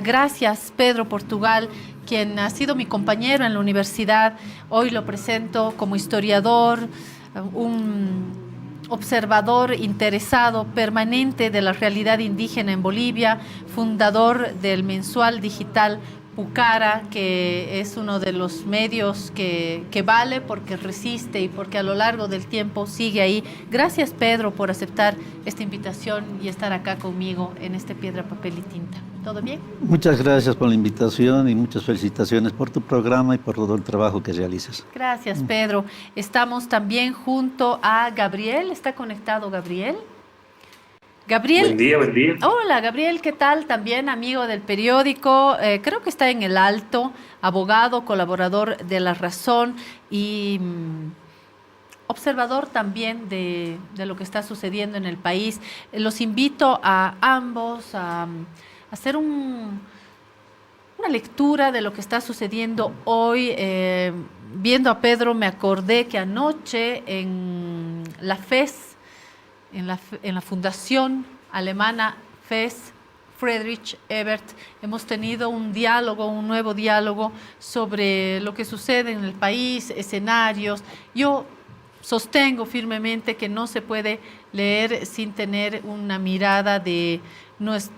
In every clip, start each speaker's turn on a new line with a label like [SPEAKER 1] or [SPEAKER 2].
[SPEAKER 1] Gracias, Pedro Portugal, quien ha sido mi compañero en la universidad. Hoy lo presento como historiador, un observador interesado permanente de la realidad indígena en Bolivia, fundador del mensual digital Pucara, que es uno de los medios que vale porque resiste y porque a lo largo del tiempo sigue ahí. Gracias, Pedro, por aceptar esta invitación y estar acá conmigo en este Piedra, Papel y Tinta. ¿Todo bien?
[SPEAKER 2] Muchas gracias por la invitación y muchas felicitaciones por tu programa y por todo el trabajo que realizas.
[SPEAKER 1] Gracias, Pedro. Estamos también junto a Gabriel. ¿Está conectado Gabriel?
[SPEAKER 3] Buen
[SPEAKER 1] Gabriel,
[SPEAKER 3] día, buen día.
[SPEAKER 1] hola Gabriel, ¿qué tal? También amigo del periódico, creo que está en El Alto, abogado, colaborador de La Razón y observador también de lo que está sucediendo en el país. Los invito a ambos a hacer una lectura de lo que está sucediendo hoy. Viendo a Pedro me acordé que anoche en la FES, en la fundación alemana FES, Friedrich Ebert, hemos tenido un diálogo, un nuevo diálogo sobre lo que sucede en el país, escenarios. Yo sostengo firmemente que no se puede leer sin tener una mirada de nuestra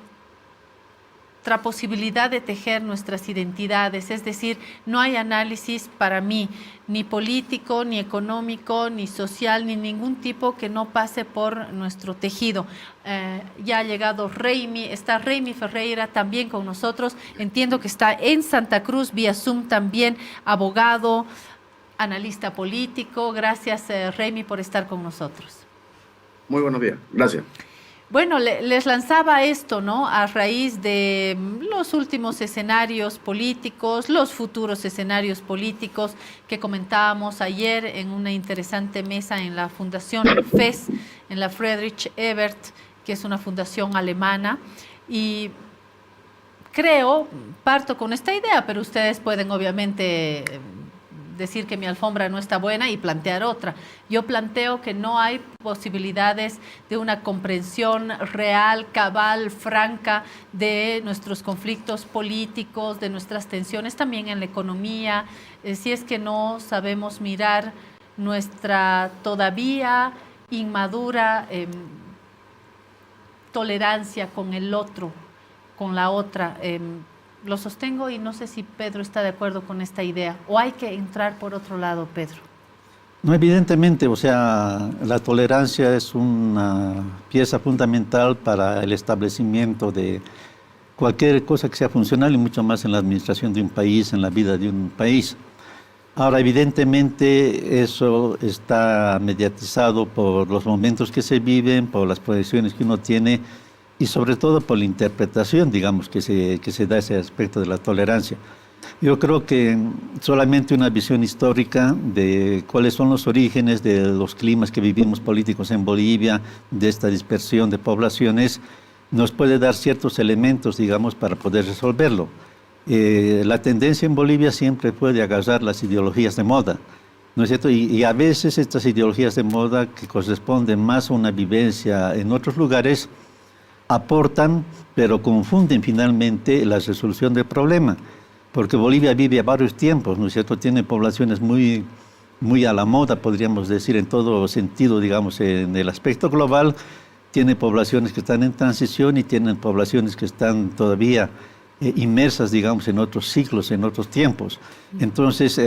[SPEAKER 1] posibilidad de tejer nuestras identidades, es decir, no hay análisis para mí, ni político, ni económico, ni social, ni ningún tipo que no pase por nuestro tejido. Ya ha llegado Reimi, está Reimi Ferreira también con nosotros, entiendo que está en Santa Cruz, vía Zoom también, abogado, analista político. Gracias, Reimi, por estar con nosotros.
[SPEAKER 3] Muy buenos días, gracias.
[SPEAKER 1] Bueno, les lanzaba esto, ¿no? A raíz de los últimos escenarios políticos, los futuros escenarios políticos que comentábamos ayer en una interesante mesa en la Fundación FES, en la Friedrich Ebert, que es una fundación alemana. Y creo, parto con esta idea, pero ustedes pueden obviamente decir que mi alfombra no está buena y plantear otra. Yo planteo que no hay posibilidades de una comprensión real, cabal, franca de nuestros conflictos políticos, de nuestras tensiones también en la economía, si es que no sabemos mirar nuestra todavía inmadura tolerancia con el otro, con la otra. Lo sostengo y no sé si Pedro está de acuerdo con esta idea, o hay que entrar por otro lado, Pedro.
[SPEAKER 2] No, evidentemente, o sea, la tolerancia es una pieza fundamental para el establecimiento de cualquier cosa que sea funcional y mucho más en la administración de un país, en la vida de un país. Ahora, evidentemente, eso está mediatizado por los momentos que se viven, por las proyecciones que uno tiene y sobre todo por la interpretación, digamos, que se da ese aspecto de la tolerancia. Yo creo que solamente una visión histórica de cuáles son los orígenes de los climas que vivimos políticos en Bolivia, de esta dispersión de poblaciones, nos puede dar ciertos elementos, digamos, para poder resolverlo. La tendencia en Bolivia siempre fue de agarrar las ideologías de moda, ¿no es cierto? Y a veces estas ideologías de moda que corresponden más a una vivencia en otros lugares, aportan, pero confunden finalmente la resolución del problema, porque Bolivia vive a varios tiempos, ¿no es cierto? Tiene poblaciones muy a la moda, podríamos decir, en todo sentido, digamos, en el aspecto global, tiene poblaciones que están en transición y tienen poblaciones que están todavía inmersas, digamos, en otros ciclos, en otros tiempos. Entonces,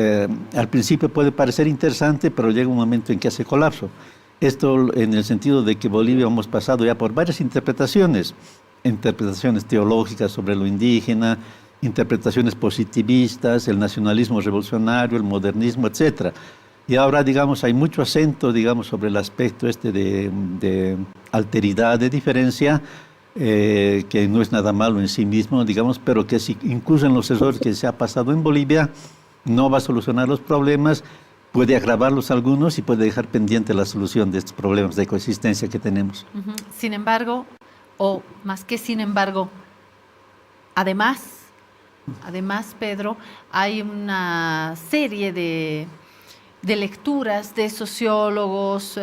[SPEAKER 2] al principio puede parecer interesante, pero llega un momento en que hace colapso. Esto en el sentido de que Bolivia hemos pasado ya por varias interpretaciones teológicas sobre lo indígena, interpretaciones positivistas, el nacionalismo revolucionario, el modernismo, etc. Y ahora, digamos, hay mucho acento, digamos, sobre el aspecto este de alteridad, de diferencia, que no es nada malo en sí mismo, digamos, pero que si incluso en los errores que se ha pasado en Bolivia, no va a solucionar los problemas, puede agravarlos algunos y puede dejar pendiente la solución de estos problemas de coexistencia que tenemos.
[SPEAKER 1] Sin embargo, o más que sin embargo, además, Pedro, hay una serie de lecturas de sociólogos,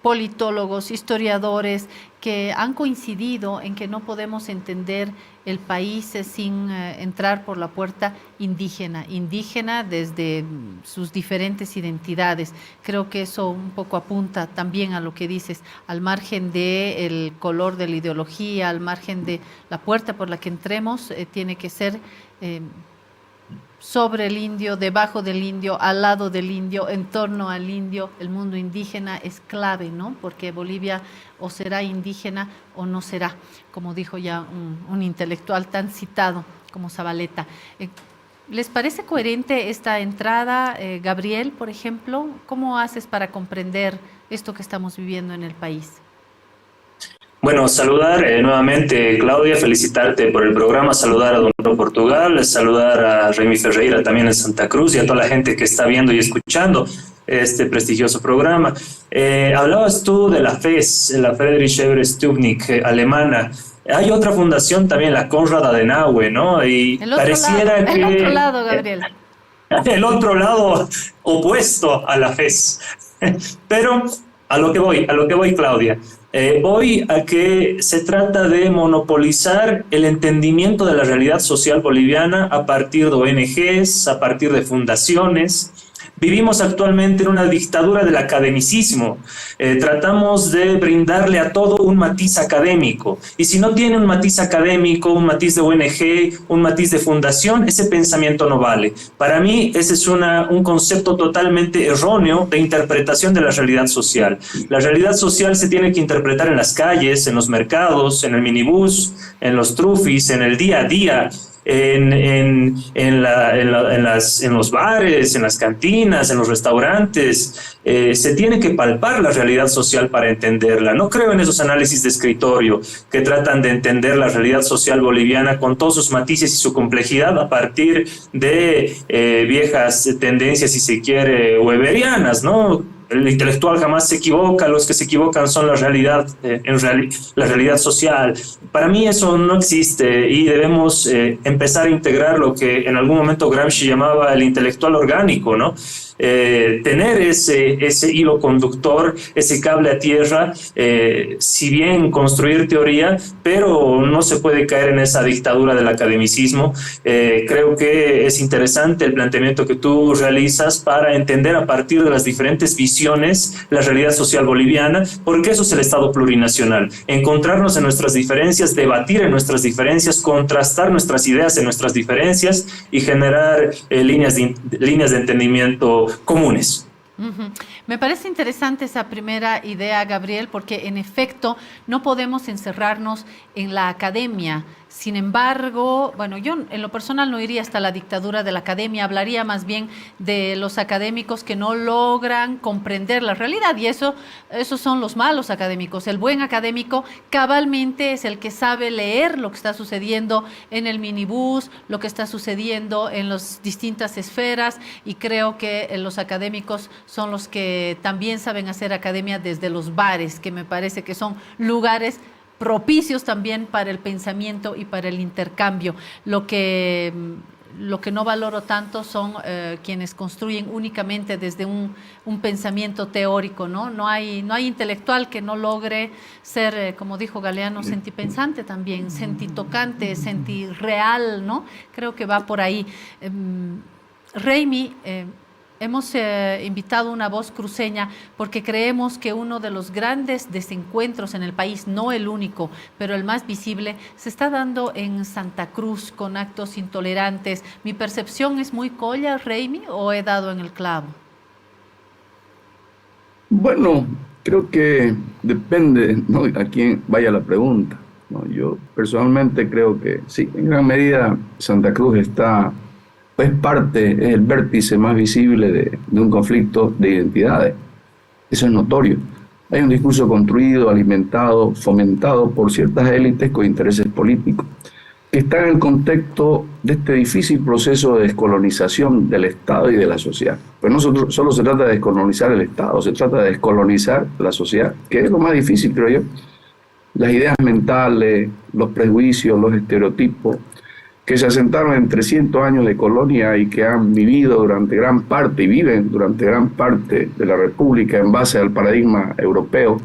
[SPEAKER 1] politólogos, historiadores, que han coincidido en que no podemos entender el país sin entrar por la puerta indígena, indígena desde sus diferentes identidades. Creo que eso un poco apunta también a lo que dices, al margen del color de la ideología, al margen de la puerta por la que entremos, tiene que ser sobre el indio, debajo del indio, al lado del indio, en torno al indio. El mundo indígena es clave, ¿no? Porque Bolivia o será indígena o no será, como dijo ya un intelectual tan citado como Zabaleta. ¿Les parece coherente esta entrada, Gabriel, por ejemplo? ¿Cómo haces para comprender esto que estamos viviendo en el país?
[SPEAKER 4] Bueno, saludar nuevamente, Claudia, felicitarte por el programa, saludar a Don Portugal, saludar a Remy Ferreira también en Santa Cruz y a toda la gente que está viendo y escuchando este prestigioso programa. Hablabas tú de la FES, la Friedrich Ebert Stucknick alemana. Hay otra fundación también, la Konrad Adenauer, ¿no? Y pareciera que...
[SPEAKER 1] El otro lado, Gabriel.
[SPEAKER 4] El otro lado opuesto a la FES. Pero a lo que voy, Claudia. Voy a que se trata de monopolizar el entendimiento de la realidad social boliviana a partir de ONGs, a partir de fundaciones. Vivimos actualmente en una dictadura del academicismo. Tratamos de brindarle a todo un matiz académico. Y si no tiene un matiz académico, un matiz de ONG, un matiz de fundación, ese pensamiento no vale. Para mí, ese es un concepto totalmente erróneo de interpretación de la realidad social. La realidad social se tiene que interpretar en las calles, en los mercados, en el minibús, en los trufis, en el día a día. En los bares, en las cantinas, en los restaurantes, se tiene que palpar la realidad social para entenderla. No creo en esos análisis de escritorio que tratan de entender la realidad social boliviana con todos sus matices y su complejidad a partir de viejas tendencias, si se quiere, weberianas, ¿no? El intelectual jamás se equivoca, los que se equivocan son la realidad, la realidad social. Para mí eso no existe y debemos empezar a integrar lo que en algún momento Gramsci llamaba el intelectual orgánico, ¿no? Tener ese hilo conductor, ese cable a tierra, si bien construir teoría, pero no se puede caer en esa dictadura del academicismo. Creo que es interesante el planteamiento que tú realizas para entender a partir de las diferentes visiones la realidad social boliviana, porque eso es el Estado plurinacional. Encontrarnos en nuestras diferencias, debatir en nuestras diferencias, contrastar nuestras ideas en nuestras diferencias y generar líneas de entendimiento comunes.
[SPEAKER 1] Me parece interesante esa primera idea, Gabriel, porque en efecto no podemos encerrarnos en la academia. Sin embargo, bueno, yo en lo personal no iría hasta la dictadura de la academia, hablaría más bien de los académicos que no logran comprender la realidad, y esos son los malos académicos. El buen académico cabalmente es el que sabe leer lo que está sucediendo en el minibús, lo que está sucediendo en las distintas esferas, y creo que los académicos son los que también saben hacer academia desde los bares, que me parece que son lugares propicios también para el pensamiento y para el intercambio. Lo que no valoro tanto son quienes construyen únicamente desde un pensamiento teórico, ¿no? No hay intelectual que no logre ser, como dijo Galeano, sentipensante también, sentitocante, sentirreal, ¿no? Creo que va por ahí. Reimi, hemos invitado una voz cruceña porque creemos que uno de los grandes desencuentros en el país, no el único, pero el más visible, se está dando en Santa Cruz con actos intolerantes. ¿Mi percepción es muy colla, Reimi, o he dado en el clavo?
[SPEAKER 3] Bueno, creo que depende, ¿no?, a quién vaya la pregunta, ¿no? Yo personalmente creo que sí, en gran medida Santa Cruz es el vértice más visible de un conflicto de identidades. Eso es notorio. Hay un discurso construido, alimentado, fomentado por ciertas élites con intereses políticos, que están en el contexto de este difícil proceso de descolonización del Estado y de la sociedad. Pero no solo se trata de descolonizar el Estado, se trata de descolonizar la sociedad, que es lo más difícil, creo yo. Las ideas mentales, los prejuicios, los estereotipos, que se asentaron en 300 años de colonia y que han vivido durante gran parte y viven durante gran parte de la República en base al paradigma europeo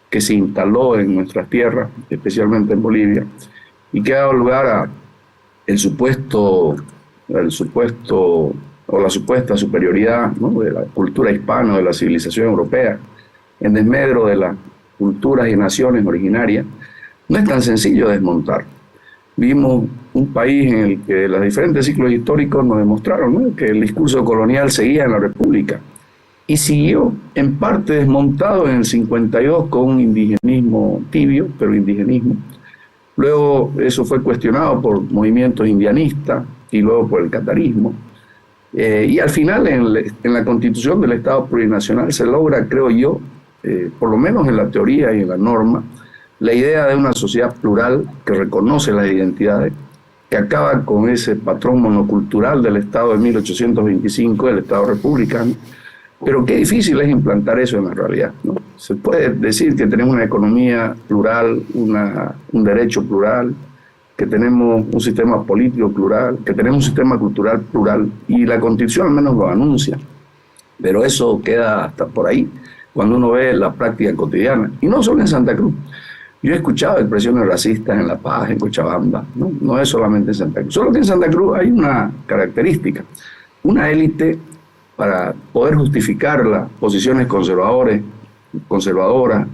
[SPEAKER 3] que se instaló en nuestras tierras, especialmente en Bolivia, y que ha dado lugar a el supuesto o la supuesta superioridad, ¿no?, de la cultura hispana, de la civilización europea, en desmedro de las culturas y naciones originarias, no es tan sencillo desmontar. Vimos un país en el que los diferentes ciclos históricos nos demostraron, ¿no?, que el discurso colonial seguía en la República y siguió en parte desmontado en el 52 con un indigenismo tibio, pero indigenismo. Luego eso fue cuestionado por movimientos indianistas y luego por el catarismo. Y al final en la constitución del Estado plurinacional se logra, creo yo, por lo menos en la teoría y en la norma, la idea de una sociedad plural que reconoce las identidades, que acaba con ese patrón monocultural del Estado de 1825, del Estado republicano, pero qué difícil es implantar eso en la realidad, ¿no? Se puede decir que tenemos una economía plural, un derecho plural, que tenemos un sistema político plural, que tenemos un sistema cultural plural, y la Constitución al menos lo anuncia, pero eso queda hasta por ahí, cuando uno ve la práctica cotidiana, y no solo en Santa Cruz. Yo he escuchado expresiones racistas en La Paz, en Cochabamba, no es solamente en Santa Cruz, solo que en Santa Cruz hay una característica, una élite para poder justificar las posiciones conservadoras,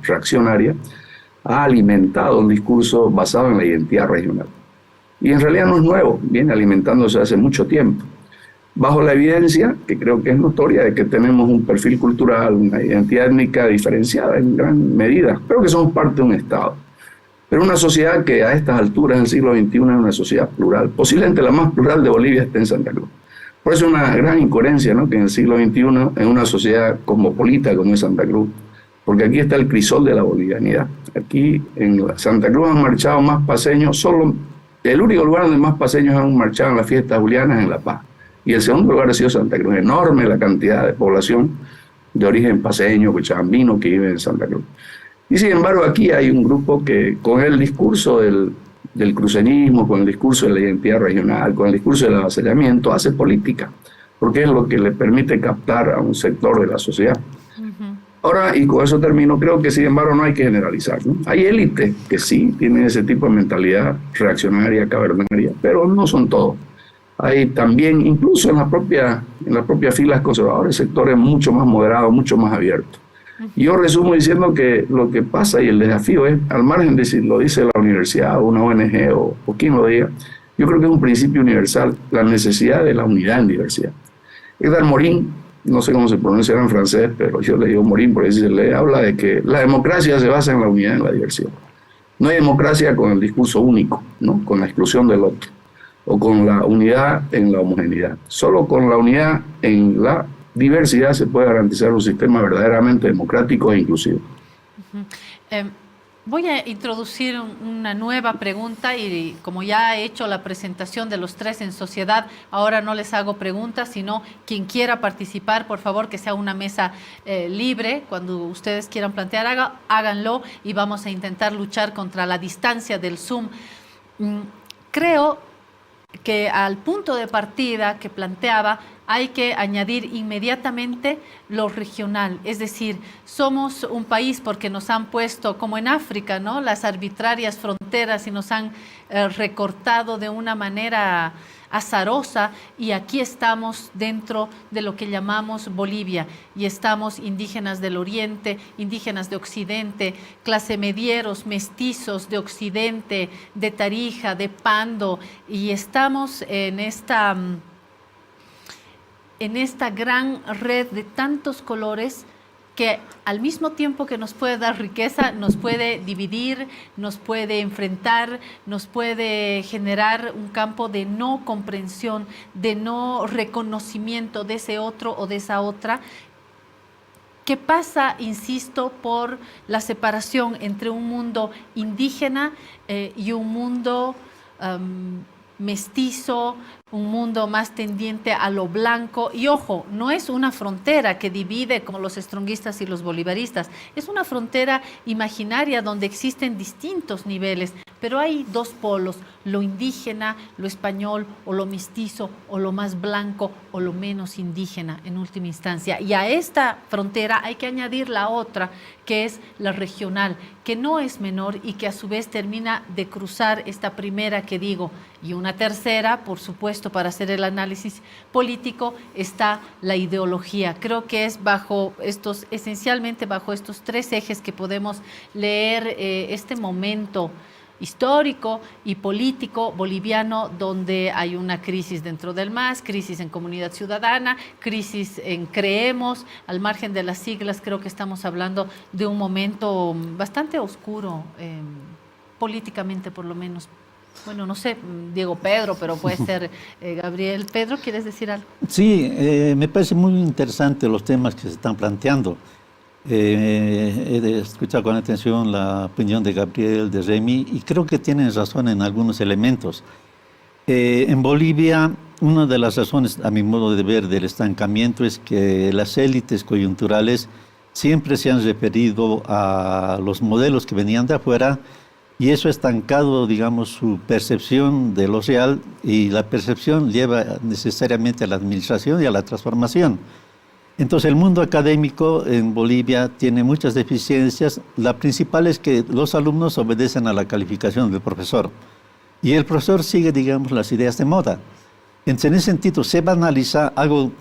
[SPEAKER 3] reaccionarias, ha alimentado un discurso basado en la identidad regional. Y en realidad no es nuevo, viene alimentándose hace mucho tiempo, bajo la evidencia, que creo que es notoria, de que tenemos un perfil cultural, una identidad étnica diferenciada en gran medida, pero que somos parte de un Estado. Pero una sociedad que a estas alturas del siglo XXI es una sociedad plural, posiblemente la más plural de Bolivia está en Santa Cruz. Por eso es una gran incoherencia, ¿no?, que en el siglo XXI, en una sociedad cosmopolita como es Santa Cruz, porque aquí está el crisol de la bolivianidad. Aquí en Santa Cruz han marchado más paseños, solo el único lugar donde más paseños han marchado en las fiestas julianas es en La Paz. Y el segundo lugar ha sido Santa Cruz. Enorme la cantidad de población de origen paseño, cochabambino, que vive en Santa Cruz. Y sin embargo aquí hay un grupo que con el discurso del cruceñismo, con el discurso de la identidad regional, con el discurso del avasallamiento, hace política, porque es lo que le permite captar a un sector de la sociedad. Ahora, y con eso termino, creo que sin embargo no hay que generalizar, ¿no? Hay élites que sí tienen ese tipo de mentalidad reaccionaria, cavernaria, pero no son todos. Hay también, incluso en las propias filas conservadoras, sectores mucho más moderados, mucho más abiertos. Y yo resumo diciendo que lo que pasa y el desafío es, al margen de si lo dice la universidad o una ONG o quien lo diga, yo creo que es un principio universal, la necesidad de la unidad en diversidad. Edgar Morin, no sé cómo se pronuncia en francés, pero yo le digo Morin porque se le habla de que la democracia se basa en la unidad en la diversidad. No hay democracia con el discurso único, ¿no?, con la exclusión del otro, o con la unidad en la homogeneidad. Solo con la unidad en la diversidad se puede garantizar un sistema verdaderamente democrático e inclusivo.
[SPEAKER 1] Voy a introducir una nueva pregunta y como ya he hecho la presentación de los tres en sociedad, ahora no les hago preguntas, sino quien quiera participar, por favor, que sea una mesa libre. Cuando ustedes quieran plantear, háganlo y vamos a intentar luchar contra la distancia del Zoom. Creo que al punto de partida que planteaba hay que añadir inmediatamente lo regional, es decir, somos un país porque nos han puesto, como en África, ¿no?, las arbitrarias fronteras y nos han recortado de una manera azarosa, y aquí estamos dentro de lo que llamamos Bolivia y estamos indígenas del oriente, indígenas de occidente, clase medieros, mestizos de occidente, de Tarija, de Pando, y estamos en esta gran red de tantos colores que al mismo tiempo que nos puede dar riqueza, nos puede dividir, nos puede enfrentar, nos puede generar un campo de no comprensión, de no reconocimiento de ese otro o de esa otra. ¿Qué pasa, insisto, por la separación entre un mundo indígena y un mundo mestizo, un mundo más tendiente a lo blanco. Y ojo, no es una frontera que divide como los stronguistas y los bolivaristas, es una frontera imaginaria donde existen distintos niveles, pero hay dos polos, lo indígena, lo español, o lo mestizo, o lo más blanco, o lo menos indígena en última instancia. Y a esta frontera hay que añadir la otra, que es la regional, que no es menor y que a su vez termina de cruzar esta primera que digo. Y una tercera, por supuesto, para hacer el análisis político, está la ideología. Creo que es esencialmente bajo estos tres ejes que podemos leer este momento histórico y político boliviano, donde hay una crisis dentro del MAS, crisis en comunidad ciudadana, crisis en Creemos, al margen de las siglas. Creo que estamos hablando de un momento bastante oscuro, políticamente por lo menos. Bueno, no sé, Diego Pedro, pero puede ser Gabriel. Pedro, ¿quieres decir algo?
[SPEAKER 2] Sí, me parece muy interesante los temas que se están planteando. He escuchado con atención la opinión de Gabriel, de Remy, y creo que tienen razón en algunos elementos. En Bolivia, una de las razones, a mi modo de ver, del estancamiento es que las élites coyunturales siempre se han referido a los modelos que venían de afuera, y eso ha estancado, digamos, su percepción de lo real, y la percepción lleva necesariamente a la administración y a la transformación. Entonces, el mundo académico en Bolivia tiene muchas deficiencias. La principal es que los alumnos obedecen a la calificación del profesor, y el profesor sigue, digamos, las ideas de moda. Entonces, en ese sentido, se banaliza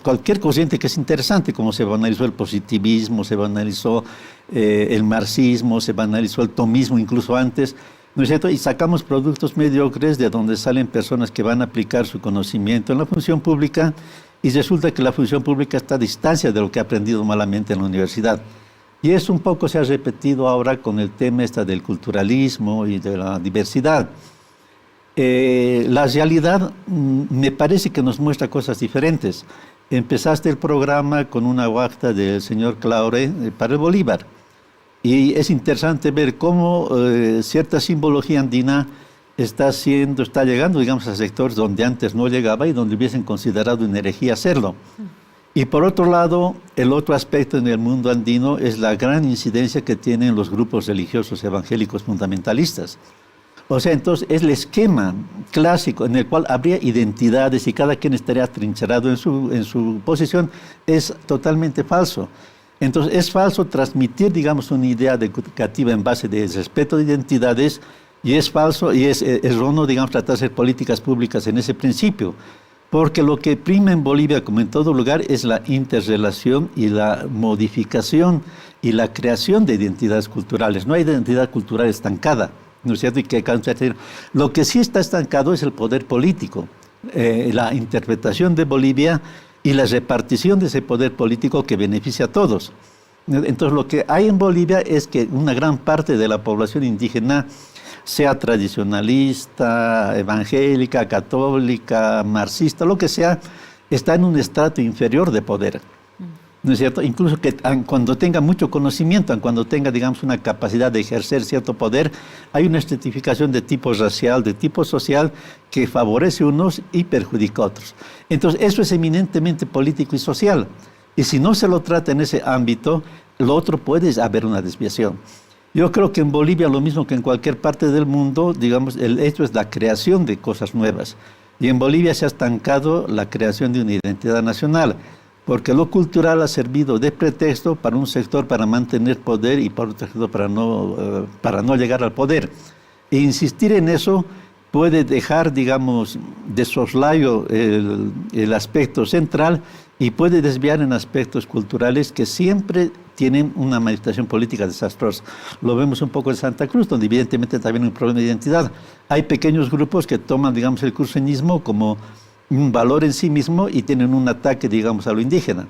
[SPEAKER 2] cualquier corriente que es interesante, como se banalizó el positivismo, se banalizó el marxismo, se banalizó el tomismo incluso antes, ¿no es cierto? Y sacamos productos mediocres de donde salen personas que van a aplicar su conocimiento en la función pública, y resulta que la función pública está a distancia de lo que ha aprendido malamente en la universidad. Y eso un poco se ha repetido ahora con el tema del culturalismo y de la diversidad. La realidad me parece que nos muestra cosas diferentes. Empezaste el programa con una huacta del señor Claure para el Bolívar. Y es interesante ver cómo cierta simbología andina está llegando, digamos, a sectores donde antes no llegaba y donde hubiesen considerado una herejía hacerlo. Y por otro lado, el otro aspecto en el mundo andino es la gran incidencia que tienen los grupos religiosos evangélicos fundamentalistas. O sea, entonces es el esquema clásico en el cual habría identidades y cada quien estaría atrincherado en su posición, es totalmente falso. Entonces es falso transmitir, digamos, una idea educativa en base de respeto de identidades, y es falso y es erróneo, digamos, tratar de hacer políticas públicas en ese principio, porque lo que prima en Bolivia, como en todo lugar, es la interrelación y la modificación y la creación de identidades culturales. No hay identidad cultural estancada, ¿no es cierto? Lo que sí está estancado es el poder político, la interpretación de Bolivia y la repartición de ese poder político que beneficia a todos. Entonces, lo que hay en Bolivia es que una gran parte de la población indígena, sea tradicionalista, evangélica, católica, marxista, lo que sea, está en un estrato inferior de poder, ¿no es cierto? Incluso que cuando tenga mucho conocimiento, cuando tenga, digamos, una capacidad de ejercer cierto poder, hay una estratificación de tipo racial, de tipo social, que favorece a unos y perjudica a otros. Entonces, eso es eminentemente político y social. Y si no se lo trata en ese ámbito, lo otro puede haber una desviación. Yo creo que en Bolivia, lo mismo que en cualquier parte del mundo, digamos, el hecho es la creación de cosas nuevas. Y en Bolivia se ha estancado la creación de una identidad nacional, porque lo cultural ha servido de pretexto para un sector para mantener poder y para otro sector para no llegar al poder. E insistir en eso puede dejar, digamos, de soslayo el aspecto central y puede desviar en aspectos culturales que siempre tienen una manifestación política desastrosa. Lo vemos un poco en Santa Cruz, donde evidentemente también hay un problema de identidad. Hay pequeños grupos que toman, digamos, el cruceñismo como un valor en sí mismo y tienen un ataque, digamos, a lo indígena.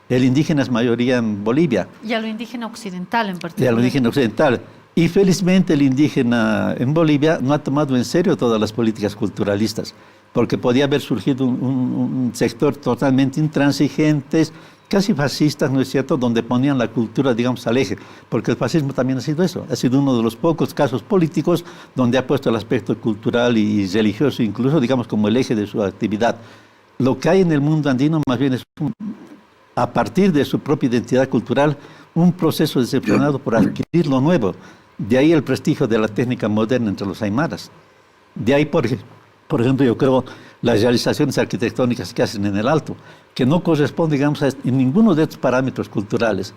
[SPEAKER 2] El indígena es mayoría en Bolivia.
[SPEAKER 1] Y a lo indígena occidental en particular.
[SPEAKER 2] Y a lo indígena occidental. Y felizmente el indígena en Bolivia no ha tomado en serio todas las políticas culturalistas, porque podía haber surgido un sector totalmente intransigentes, casi fascistas, ¿no es cierto?, donde ponían la cultura, digamos, al eje, porque el fascismo también ha sido eso, ha sido uno de los pocos casos políticos donde ha puesto el aspecto cultural y religioso, incluso, digamos, como el eje de su actividad. Lo que hay en el mundo andino más bien es, a partir de su propia identidad cultural, un proceso decepcionado por adquirir lo nuevo. De ahí el prestigio de la técnica moderna entre los aymaras. De ahí, por ejemplo, yo creo las realizaciones arquitectónicas que hacen en el Alto, que no corresponden, digamos, en ninguno de estos parámetros culturales.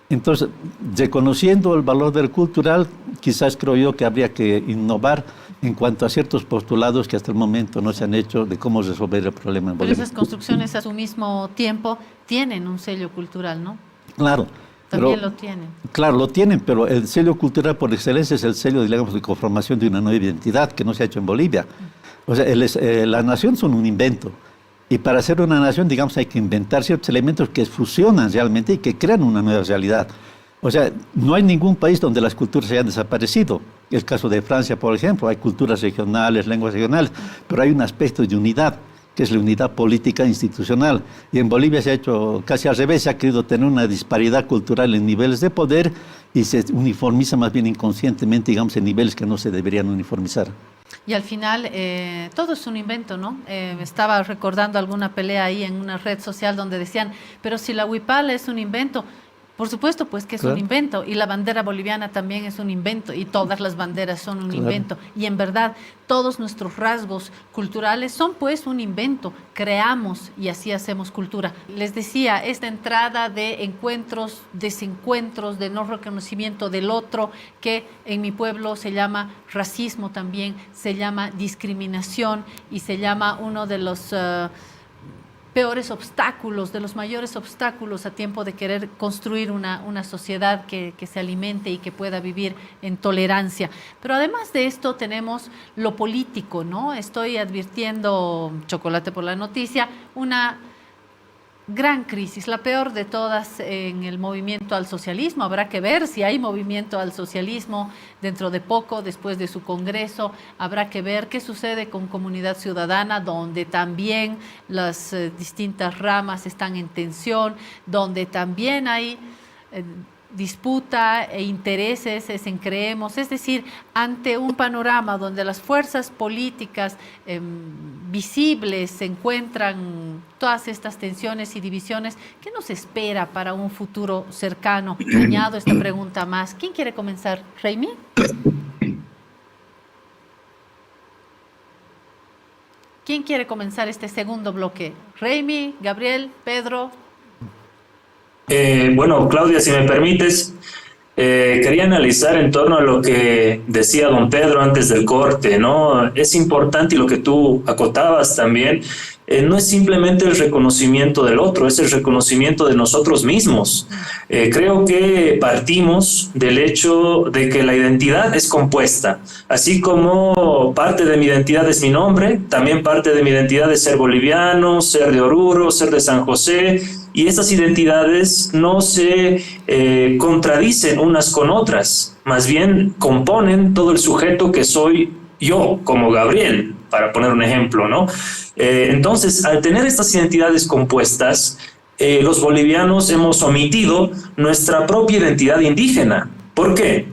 [SPEAKER 2] Entonces, reconociendo el valor del cultural, quizás creo yo que habría que innovar en cuanto a ciertos postulados que hasta el momento no se han hecho de cómo resolver el problema en Bolivia.
[SPEAKER 1] Pero esas construcciones a su mismo tiempo tienen un sello cultural, ¿no?
[SPEAKER 2] Claro.
[SPEAKER 1] También lo tienen.
[SPEAKER 2] Claro, lo tienen, pero el sello cultural por excelencia es el sello, digamos, de conformación de una nueva identidad que no se ha hecho en Bolivia. O sea, las naciones son un invento. Y para ser una nación, digamos, hay que inventar ciertos elementos que fusionan realmente y que crean una nueva realidad. O sea, no hay ningún país donde las culturas hayan desaparecido. El caso de Francia, por ejemplo, hay culturas regionales, lenguas regionales, pero hay un aspecto de unidad, que es la unidad política institucional. Y en Bolivia se ha hecho casi al revés, se ha querido tener una disparidad cultural en niveles de poder y se uniformiza más bien inconscientemente, digamos, en niveles que no se deberían uniformizar.
[SPEAKER 1] Y al final, todo es un invento, ¿no? Estaba recordando alguna pelea ahí en una red social donde decían, pero si la huipala es un invento, por supuesto, pues que es un invento, y la bandera boliviana también es un invento, y todas las banderas son un invento, y en verdad todos nuestros rasgos culturales son pues un invento, creamos y así hacemos cultura. Les decía, esta entrada de encuentros, desencuentros, de no reconocimiento del otro, que en mi pueblo se llama racismo también, se llama discriminación y se llama uno de los peores obstáculos, de los mayores obstáculos a tiempo de querer construir una sociedad que se alimente y que pueda vivir en tolerancia. Pero además de esto tenemos lo político, ¿no? Estoy advirtiendo, chocolate por la noticia, una gran crisis, la peor de todas en el movimiento al socialismo. Habrá que ver si hay movimiento al socialismo dentro de poco, después de su congreso. Habrá que ver qué sucede con Comunidad Ciudadana, donde también las distintas ramas están en tensión, donde también hay disputa e intereses, creemos, es decir, ante un panorama donde las fuerzas políticas visibles se encuentran todas estas tensiones y divisiones. ¿Qué nos espera para un futuro cercano? Añado esta pregunta más. ¿Quién quiere comenzar? ¿Raimi? ¿Quién quiere comenzar este segundo bloque? ¿Raimi, Gabriel, Pedro?
[SPEAKER 4] Bueno, Claudia, si me permites, quería analizar en torno a lo que decía don Pedro antes del corte, ¿no? Es importante, y lo que tú acotabas también, no es simplemente el reconocimiento del otro, es el reconocimiento de nosotros mismos. Creo que partimos del hecho de que la identidad es compuesta. Así como parte de mi identidad es mi nombre, también parte de mi identidad es ser boliviano, ser de Oruro, ser de San José, y esas identidades no se contradicen unas con otras, más bien componen todo el sujeto que soy yo, como Gabriel, para poner un ejemplo, ¿no? Entonces, al tener estas identidades compuestas, los bolivianos hemos omitido nuestra propia identidad indígena. ¿Por qué?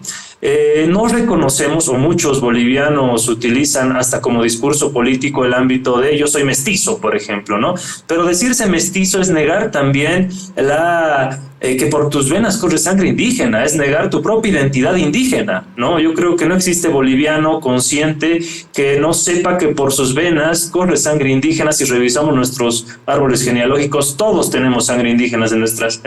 [SPEAKER 4] No reconocemos, o muchos bolivianos utilizan hasta como discurso político el ámbito de yo soy mestizo, por ejemplo, ¿no? Pero decirse mestizo es negar también que por tus venas corre sangre indígena, es negar tu propia identidad indígena, ¿no? Yo creo que no existe boliviano consciente que no sepa que por sus venas corre sangre indígena. Si revisamos nuestros árboles genealógicos, todos tenemos sangre indígena en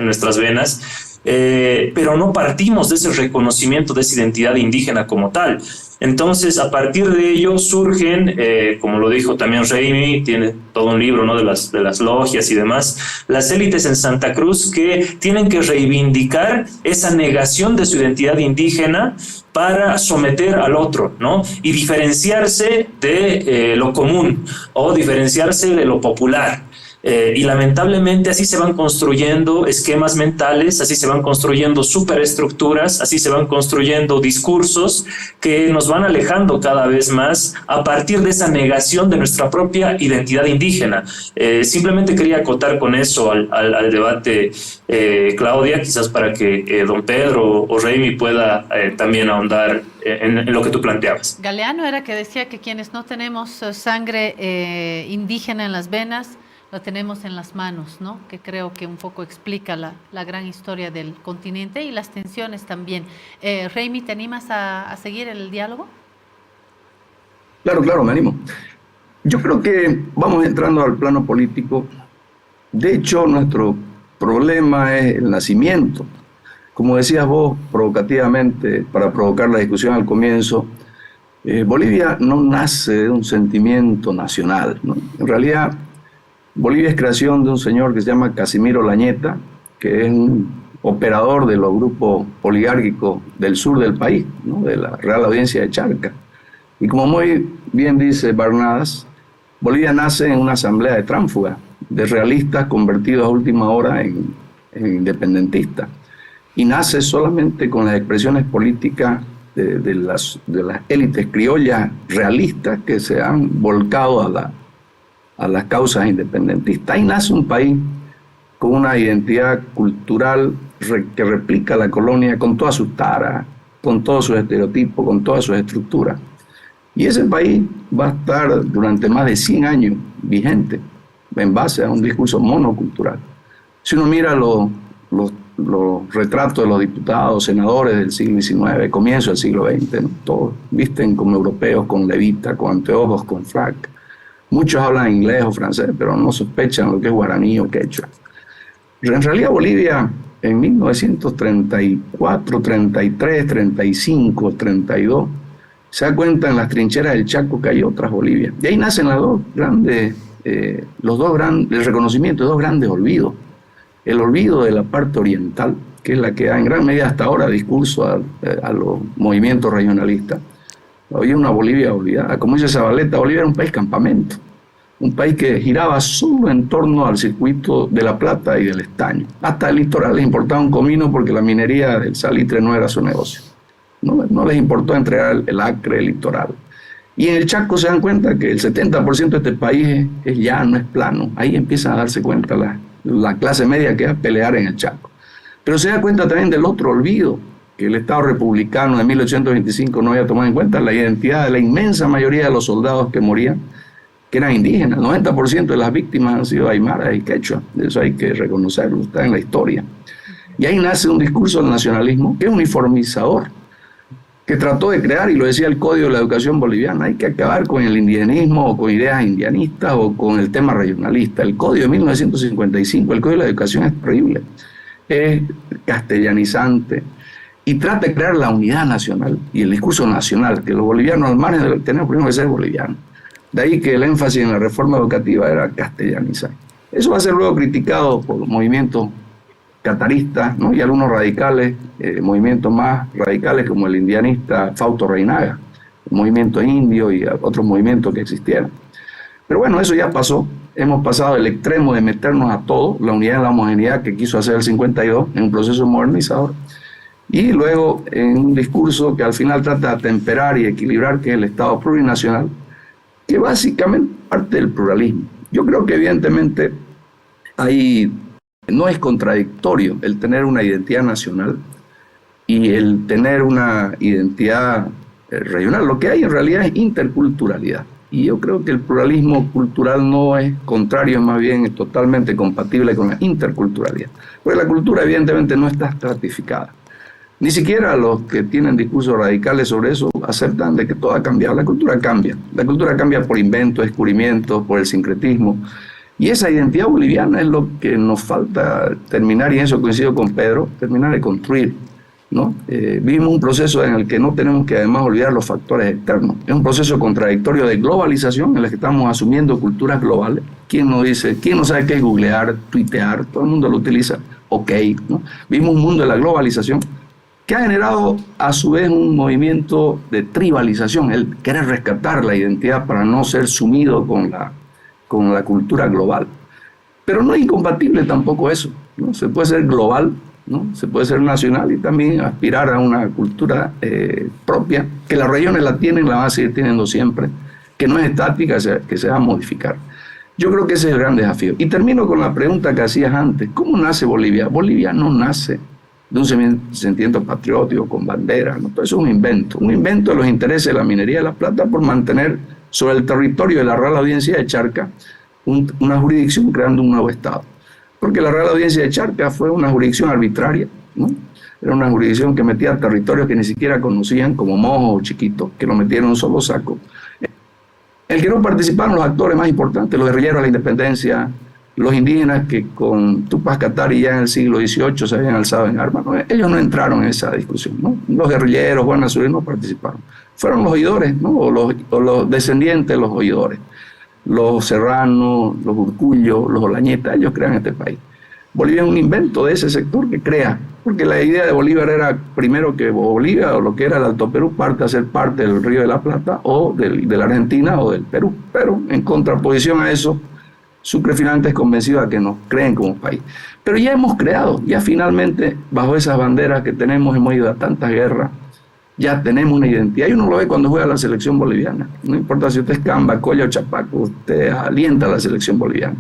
[SPEAKER 4] nuestras venas. Pero no partimos de ese reconocimiento de esa identidad indígena como tal. Entonces, a partir de ello surgen, como lo dijo también Raimi, tiene todo un libro, ¿no?, de las logias y demás, las élites en Santa Cruz que tienen que reivindicar esa negación de su identidad indígena para someter al otro, ¿no?, y diferenciarse de lo común o diferenciarse de lo popular. Y lamentablemente así se van construyendo esquemas mentales, así se van construyendo superestructuras, así se van construyendo discursos que nos van alejando cada vez más a partir de esa negación de nuestra propia identidad indígena. Simplemente quería acotar con eso al debate, Claudia, quizás para que don Pedro o Raimi pueda también ahondar en lo que tú planteabas.
[SPEAKER 1] Galeano era que decía que quienes no tenemos sangre indígena en las venas, lo tenemos en las manos, ¿no? Que creo que un poco explica la gran historia del continente y las tensiones también. Raimi, ¿te animas a seguir el diálogo?
[SPEAKER 3] Claro, me animo. Yo creo que vamos entrando al plano político. De hecho, nuestro problema es el nacimiento. Como decías vos provocativamente, para provocar la discusión al comienzo, Bolivia no nace de un sentimiento nacional, ¿no? En realidad, Bolivia es creación de un señor que se llama Casimiro Lañeta, que es un operador de los grupos oligárquicos del sur del país, ¿no? De la Real Audiencia de Charca. Y como muy bien dice Barnadas, Bolivia nace en una asamblea de tránsfugas, de realistas convertidos a última hora en independentistas. Y nace solamente con las expresiones políticas de las élites criollas realistas que se han volcado a las causas independentistas. Ahí nace un país con una identidad cultural que replica la colonia con todas sus taras, con todos sus estereotipos, con todas sus estructuras. Y ese país va a estar durante más de 100 años vigente en base a un discurso monocultural. Si uno mira los retratos de los diputados, senadores del siglo XIX, comienzo del siglo XX, ¿no? Todos visten como europeos, con levita, con anteojos, con frac. Muchos hablan inglés o francés, pero no sospechan lo que es guaraní o quechua. En realidad Bolivia en 1934, 33, 35, 32, se da cuenta en las trincheras del Chaco que hay otras Bolivias. Y ahí nacen el reconocimiento de dos grandes olvidos. El olvido de la parte oriental, que es la que da en gran medida hasta ahora discurso a los movimientos regionalistas. Había una Bolivia olvidada. Como dice Zabaleta, Bolivia era un país campamento, un país que giraba solo en torno al circuito de La Plata y del estaño. Hasta el litoral les importaba un comino porque la minería del salitre no era su negocio. No les importó entregar el acre, el litoral. Y en el Chaco se dan cuenta que el 70% de este país es llano, es plano. Ahí empiezan a darse cuenta la clase media que va a pelear en el Chaco. Pero se da cuenta también del otro olvido, que el Estado republicano de 1825 no había tomado en cuenta la identidad de la inmensa mayoría de los soldados que morían, que eran indígenas. El 90% de las víctimas han sido aymaras y quechua. Eso hay que reconocerlo, está en la historia. Y ahí nace un discurso del nacionalismo que es uniformizador, que trató de crear, y lo decía el Código de la Educación Boliviana, hay que acabar con el indigenismo o con ideas indianistas o con el tema regionalista. El Código de 1955, el Código de la Educación es terrible, es castellanizante y trata de crear la unidad nacional y el discurso nacional, que los bolivianos al margen tenemos primero que ser bolivianos. De ahí que el énfasis en la reforma educativa era castellanizar. Eso va a ser luego criticado por los movimientos cataristas, ¿no? Y algunos radicales, movimientos más radicales como el indianista Fausto Reinaga, el movimiento indio y otros movimientos que existieron. Pero bueno, eso ya pasó. Hemos pasado del extremo de meternos a todo, la unidad y la homogeneidad que quiso hacer el 52 en un proceso modernizador, y luego en un discurso que al final trata de atemperar y equilibrar, que es el Estado plurinacional, que básicamente parte del pluralismo. Yo creo que evidentemente no es contradictorio el tener una identidad nacional y el tener una identidad regional. Lo que hay en realidad es interculturalidad. Y yo creo que el pluralismo cultural no es contrario, más bien es totalmente compatible con la interculturalidad. Porque la cultura evidentemente no está estratificada. Ni siquiera los que tienen discursos radicales sobre eso aceptan de que todo ha cambiado. La cultura cambia. La cultura cambia por inventos, descubrimientos, por el sincretismo. Y esa identidad boliviana es lo que nos falta terminar, y en eso coincido con Pedro, terminar de construir, ¿no? Vivimos un proceso en el que no tenemos que además olvidar los factores externos. Es un proceso contradictorio de globalización en el que estamos asumiendo culturas globales. ¿Quién no sabe qué es googlear, tuitear? Todo el mundo lo utiliza. Ok, ¿no? Vivimos un mundo de la globalización que ha generado a su vez un movimiento de tribalización, el querer rescatar la identidad para no ser sumido con la cultura global. Pero no es incompatible tampoco eso, ¿no? Se puede ser global, ¿no? Se puede ser nacional y también aspirar a una cultura propia, que las regiones la tienen, la van a seguir teniendo siempre, que no es estática, que se va a modificar. Yo creo que ese es el gran desafío. Y termino con la pregunta que hacías antes. ¿Cómo nace Bolivia? Bolivia no nace de un sentimiento patriótico con bandera, ¿no? Todo eso es un invento de los intereses de la minería de la plata por mantener sobre el territorio de la Real Audiencia de Charca una jurisdicción creando un nuevo Estado. Porque la Real Audiencia de Charca fue una jurisdicción arbitraria, ¿no? Era una jurisdicción que metía territorios que ni siquiera conocían, como Mojo o Chiquito, que lo metieron en un solo saco. El que no participaron los actores más importantes, los guerrilleros de la independencia, los indígenas que con Tupac Katari ya en el siglo XVIII se habían alzado en armas, ¿no? Ellos no entraron en esa discusión, ¿no? Los guerrilleros, Juan Azurí no participaron. Fueron los oidores, ¿no? o los descendientes de los oidores. Los serranos, los urcullos, los olañetas, ellos crean este país. Bolivia es un invento de ese sector que crea, porque la idea de Bolívar era primero que Bolivia, o lo que era el Alto Perú, parte a ser parte del Río de la Plata, o de la Argentina o del Perú. Pero en contraposición a eso, Sucre finalmente es convencido de que nos creen como país. Pero ya hemos creado, ya finalmente, bajo esas banderas que tenemos, hemos ido a tantas guerras, ya tenemos una identidad. Y uno lo ve cuando juega la selección boliviana. No importa si usted es Camba, Colla o Chapaco, usted alienta a la selección boliviana.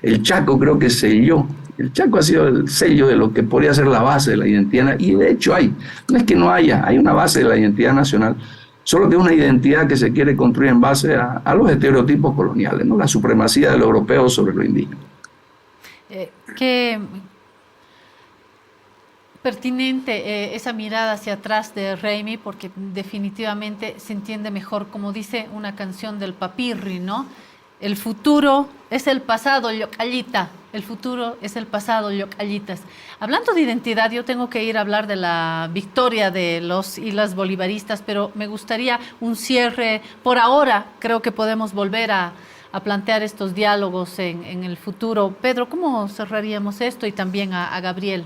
[SPEAKER 3] El Chaco creo que selló. El Chaco ha sido el sello de lo que podría ser la base de la identidad. Y de hecho hay. No es que no haya, hay una base de la identidad nacional. Solo que es una identidad que se quiere construir en base a los estereotipos coloniales, ¿no? La supremacía de lo europeo sobre lo indígena.
[SPEAKER 1] Qué pertinente esa mirada hacia atrás de Raimi, porque definitivamente se entiende mejor, como dice una canción del Papirri, ¿no? El futuro es el pasado, Yocallita. El futuro es el pasado, Yocallitas. Hablando de identidad, yo tengo que ir a hablar de la victoria de los y las bolivaristas, pero me gustaría un cierre. Por ahora, creo que podemos volver a plantear estos diálogos en el futuro. Pedro, ¿cómo cerraríamos esto? Y también a Gabriel,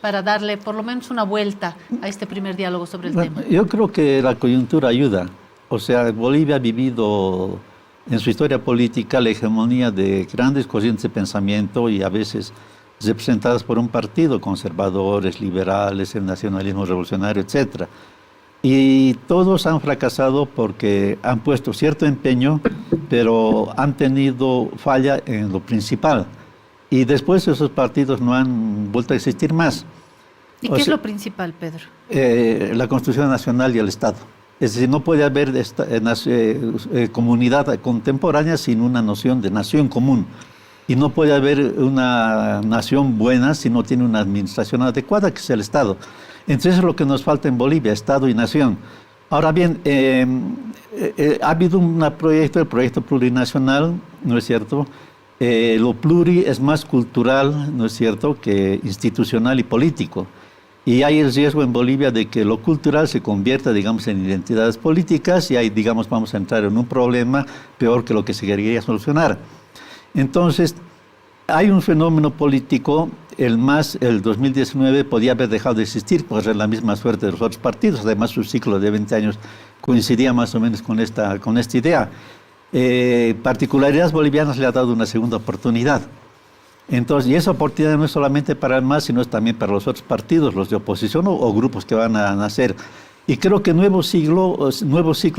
[SPEAKER 1] para darle por lo menos una vuelta a este primer diálogo sobre el tema.
[SPEAKER 2] Yo creo que la coyuntura ayuda. O sea, Bolivia ha vivido en su historia política la hegemonía de grandes corrientes de pensamiento y a veces representadas por un partido, conservadores, liberales, el nacionalismo revolucionario, etc. Y todos han fracasado porque han puesto cierto empeño, pero han tenido falla en lo principal. Y después esos partidos no han vuelto a existir más.
[SPEAKER 1] ¿Y qué es lo principal, Pedro?
[SPEAKER 2] La Constitución Nacional y el Estado. Es decir, no puede haber comunidad contemporánea sin una noción de nación común. Y no puede haber una nación buena si no tiene una administración adecuada, que es el Estado. Entonces, eso es lo que nos falta en Bolivia, Estado y nación. Ahora bien, ha habido el proyecto plurinacional, ¿no es cierto? Lo pluri es más cultural, ¿no es cierto?, que institucional y político. Y hay el riesgo en Bolivia de que lo cultural se convierta, digamos, en identidades políticas y ahí, digamos, vamos a entrar en un problema peor que lo que se quería solucionar. Entonces, hay un fenómeno político, el 2019 podía haber dejado de existir, pues es la misma suerte de los otros partidos, además su ciclo de 20 años coincidía más o menos con esta idea. Particularidades bolivianas le ha dado una segunda oportunidad. Entonces, y esa oportunidad no es solamente para el MAS, sino es también para los otros partidos, los de oposición o grupos que van a nacer. Y creo que nuevo ciclo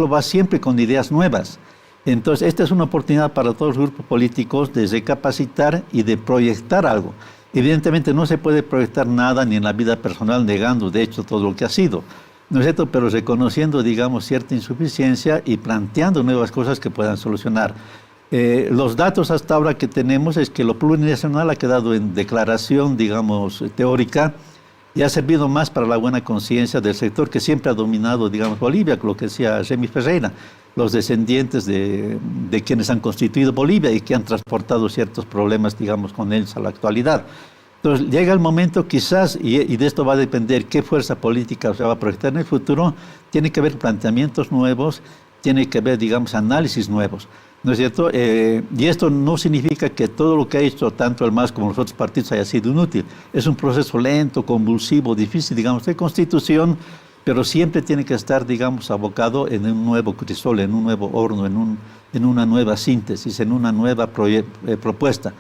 [SPEAKER 2] va siempre con ideas nuevas. Entonces, esta es una oportunidad para todos los grupos políticos de recapacitar y de proyectar algo. Evidentemente no se puede proyectar nada ni en la vida personal negando, de hecho, todo lo que ha sido, ¿no es cierto? Pero reconociendo, digamos, cierta insuficiencia y planteando nuevas cosas que puedan solucionar. Los datos hasta ahora que tenemos es que lo plurinacional ha quedado en declaración, digamos, teórica y ha servido más para la buena conciencia del sector que siempre ha dominado, digamos, Bolivia, lo que decía Raimi Ferreira, los descendientes de quienes han constituido Bolivia y que han transportado ciertos problemas, digamos, con ellos a la actualidad. Entonces, llega el momento quizás, y de esto va a depender qué fuerza política se va a proyectar en el futuro, tiene que haber planteamientos nuevos, tiene que haber, digamos, análisis nuevos. ¿No es cierto? Y esto no significa que todo lo que ha hecho tanto el MAS como los otros partidos haya sido inútil. Es un proceso lento, convulsivo, difícil, digamos, de constitución, pero siempre tiene que estar, digamos, abocado en un nuevo crisol, en un nuevo horno, en una nueva síntesis, en una nueva propuesta.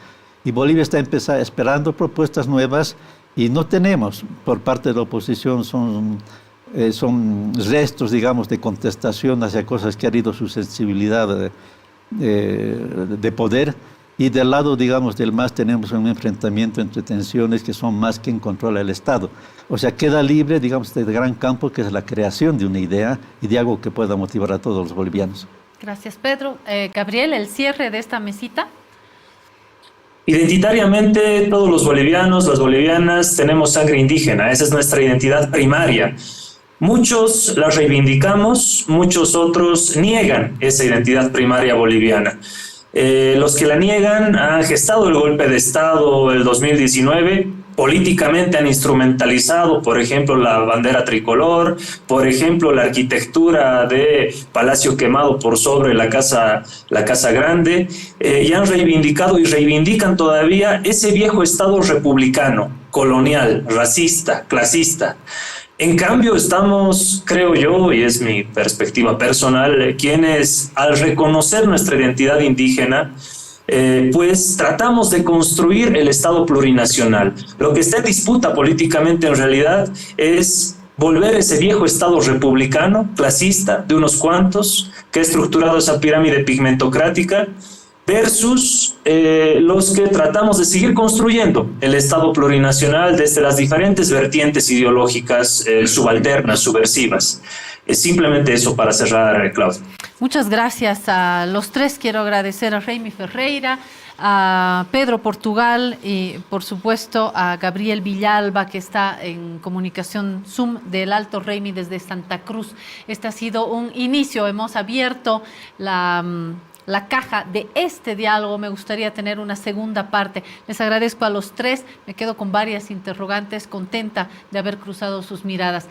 [SPEAKER 2] y Bolivia está esperando propuestas nuevas y no tenemos por parte de la oposición, son restos, digamos, de contestación hacia cosas que ha herido su sensibilidad de poder. Y del lado, digamos, del MAS tenemos un enfrentamiento entre tensiones que son más quien controla el Estado. O sea, queda libre, digamos, este gran campo que es la creación de una idea y de algo que pueda motivar a todos los bolivianos.
[SPEAKER 1] Gracias, Pedro. Gabriel, el cierre de esta mesita.
[SPEAKER 4] Identitariamente, todos los bolivianos, las bolivianas, tenemos sangre indígena. Esa es nuestra identidad primaria. Muchos la reivindicamos, muchos otros niegan esa identidad primaria boliviana. Los que la niegan han gestado el golpe de Estado el 2019, políticamente han instrumentalizado, por ejemplo, la bandera tricolor, por ejemplo, la arquitectura de Palacio Quemado por sobre la Casa Grande, y han reivindicado y reivindican todavía ese viejo Estado republicano, colonial, racista, clasista. En cambio, estamos, creo yo, y es mi perspectiva personal, quienes al reconocer nuestra identidad indígena, pues tratamos de construir el Estado plurinacional. Lo que está en disputa políticamente en realidad es volver ese viejo Estado republicano, clasista, de unos cuantos, que ha estructurado esa pirámide pigmentocrática, versus los que tratamos de seguir construyendo el Estado plurinacional desde las diferentes vertientes ideológicas subalternas, subversivas. Es simplemente eso para cerrar, Claudia.
[SPEAKER 1] Muchas gracias a los tres. Quiero agradecer a Raimi Ferreira, a Pedro Portugal y, por supuesto, a Gabriel Villalba, que está en comunicación Zoom del Alto Raimi desde Santa Cruz. Este ha sido un inicio. Hemos abierto la caja de este diálogo. Me gustaría tener una segunda parte. Les agradezco a los tres. Me quedo con varias interrogantes, contenta de haber cruzado sus miradas.